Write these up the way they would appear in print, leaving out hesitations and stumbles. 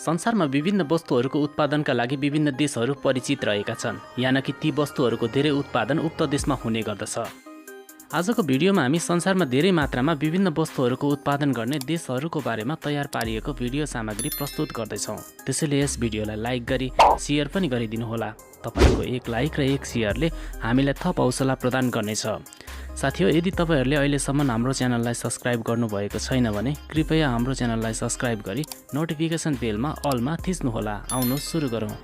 संसारमा विभिन्न वस्तुहरूको उत्पादनका लागि विभिन्न देशहरू परिचित रहेका छन्, यानकि ती वस्तुहरूको धेरै उत्पादन उक्त देशमा हुने गर्दछ। आजको भिडियोमा हामी संसारमा धेरै मात्रामा विभिन्न वस्तुहरूको उत्पादन गर्ने देशहरूको बारेमा तयार पारिएको भिडियो सामग्री प्रस्तुत गर्दैछौँ। त्यसैले यस भिडियोलाई लाइक गरी सेयर पनि गरिदिनुहोला। तपाईको एक लाइक र एक सेयरले हामीलाई थप हौसला प्रदान गर्नेछ। साथीहो, यदि तपाईहरूले अहिलेसम्म हाम्रो च्यानललाई सब्स्क्राइब गर्नुभएको छैन भने कृपया हाम्रो च्यानललाई सब्स्क्राइब गरी नोटिफिकेसन बेलमा अलमा थिच्नुहोला। आउनुहोस् सुरु गरौँ।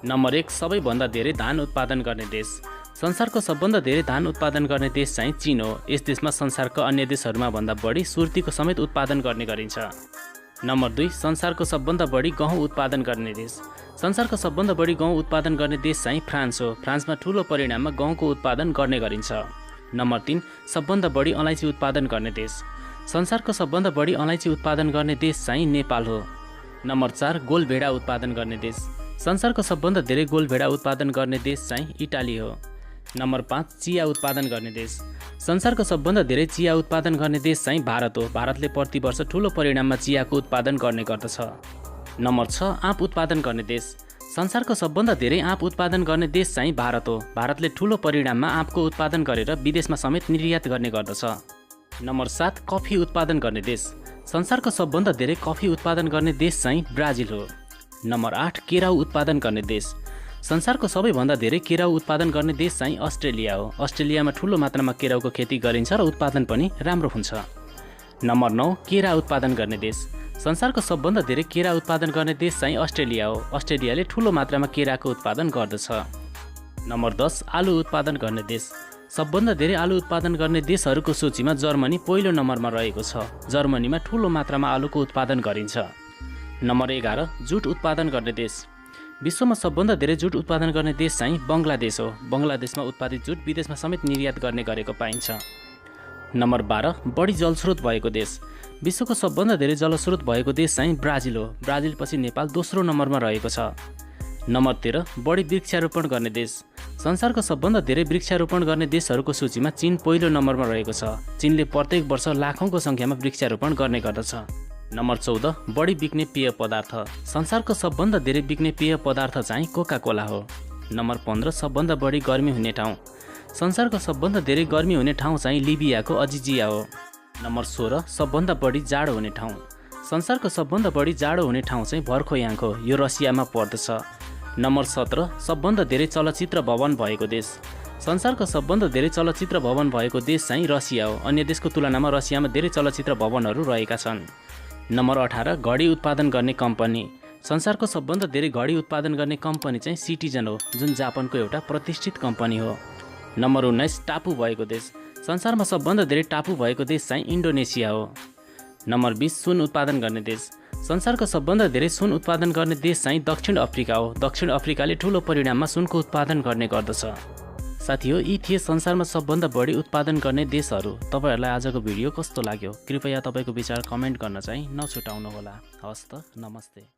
नम्बर 1, सबैभन्दा धेरै धान उत्पादन गर्ने देश। संसारको सबभन्दा धेरै धान उत्पादन गर्ने देश चाहिँ चीन हो। यस देशमा संसारको अन्य देशहरूमा भन्दा बढी सुर्तीको समेत उत्पादन गर्ने गरिन्छ। नम्बर 2, संसारको सबभन्दा बढी गहुँ उत्पादन गर्ने देश। संसारको सबभन्दा बढी गहुँ उत्पादन गर्ने देश चाहिँ फ्रान्स हो। फ्रान्समा ठुलो परिमाणमा गहुँको उत्पादन गर्ने गरिन्छ। नम्बर 3, सबभन्दा बढी अलैँची उत्पादन गर्ने देश। संसारको सबभन्दा बढी अलैँची उत्पादन गर्ने देश चाहिँ नेपाल हो। नम्बर 4, गोलभेडा उत्पादन गर्ने देश। संसारको सबभन्दा धेरै गोलभेडा उत्पादन गर्ने देश चाहिँ इटाली हो। नम्बर 5, चिया उत्पादन गर्ने देश। संसारको सबभन्दा धेरै चिया उत्पादन गर्ने देश चाहिँ भारत हो। भारतले प्रति वर्ष ठुलो परिमाणमा चियाको उत्पादन गर्ने गर्दछ। नम्बर 6, आँप उत्पादन गर्ने देश। संसारको सबभन्दा धेरै आँप उत्पादन गर्ने देश चाहिँ भारत हो। भारतले ठुलो परिमाणमा आँपको उत्पादन गरेर विदेशमा समेत निर्यात गर्ने गर्दछ। नम्बर 7, कफी उत्पादन गर्ने देश। संसारको सबभन्दा धेरै कफी उत्पादन गर्ने देश चाहिँ ब्राजिल हो। नम्बर 8, केराउ उत्पादन गर्ने देश। संसारको सबैभन्दा धेरै केराउ उत्पादन गर्ने देश चाहिँ अस्ट्रेलिया हो। अस्ट्रेलियामा ठुलो मात्रामा केराउको खेती गरिन्छ र उत्पादन पनि राम्रो हुन्छ। नम्बर 9, केरा उत्पादन गर्ने देश। संसारको सबभन्दा धेरै केरा उत्पादन गर्ने देश चाहिँ अस्ट्रेलिया हो। अस्ट्रेलियाले ठुलो मात्रामा केराको उत्पादन गर्दछ। नम्बर 10, आलु उत्पादन गर्ने देश। सबभन्दा धेरै आलु उत्पादन गर्ने देशहरूको सूचीमा जर्मनी पहिलो नम्बरमा रहेको छ। जर्मनीमा ठुलो मात्रामा आलुको उत्पादन गरिन्छ। नम्बर 11, जुट उत्पादन गर्ने देश। विश्वमा सबभन्दा धेरै जुट उत्पादन गर्ने देश चाहिँ बङ्गलादेश हो। बङ्गलादेशमा उत्पादित जुट विदेशमा समेत निर्यात गर्ने गरेको पाइन्छ। नम्बर 12, बढी जलस्रोत भएको देश। विश्वको सबभन्दा धेरै जलस्रोत भएको देश चाहिँ ब्राजिल हो। ब्राजिलपछि नेपाल दोस्रो नम्बरमा रहेको छ। नम्बर 13, बढी वृक्षारोपण गर्ने देश। संसारको सबभन्दा धेरै वृक्षारोपण गर्ने देशहरूको सूचीमा चीन पहिलो नम्बरमा रहेको छ। चीनले प्रत्येक वर्ष लाखौँको सङ्ख्यामा वृक्षारोपण गर्ने गर्दछ। नम्बर 14, बढी बिक्ने पेय पदार्थ। संसारको सबभन्दा धेरै बिक्ने पेय पदार्थ चाहिँ कोका कोला हो। नम्बर 15, सबभन्दा बढी गर्मी हुने ठाउँ। संसारको सबभन्दा धेरै गर्मी हुने ठाउँ चाहिँ लिबियाको अजिजिया हो। नम्बर 16, सबभन्दा बढी जाडो हुने ठाउँ। संसारको सबभन्दा बढी जाडो हुने ठाउँ चाहिँ भर्खोयाङ हो। यो रसियामा पर्दछ। नम्बर 17, सबभन्दा धेरै चलचित्र भवन भएको देश। संसारको सबभन्दा धेरै चलचित्र भवन भएको देश चाहिँ रसिया हो। अन्य देशको तुलनामा रसियामा धेरै चलचित्र भवनहरू रहेका छन्। नम्बर 18, घडी उत्पादन गर्ने कम्पनी। संसारको सबभन्दा धेरै घडी उत्पादन गर्ने कम्पनी चाहिँ सिटिजन हो, जुन जापानको एउटा प्रतिष्ठित कम्पनी हो। नम्बर 19, टापु भएको देश। संसारमा सबभन्दा धेरै टापु भएको देश चाहिँ इन्डोनेसिया हो। नम्बर 20, सुन उत्पादन गर्ने देश। संसारको सबभन्दा धेरै सुन उत्पादन गर्ने देश चाहिँ दक्षिण अफ्रिका हो। दक्षिण अफ्रिकाले ठुलो परिमाणमा सुनको उत्पादन गर्ने गर्दछ। साथीहो, यी थिए संसारमा सबभन्दा बढी उत्पादन गर्ने देशहरू। तपाईहरूलाई आजको भिडियो कस्तो लाग्यो? कृपया तपाईँको विचार कमेन्ट गर्न चाहिँ नछुटाउनुहोला। हवस् त, नमस्ते।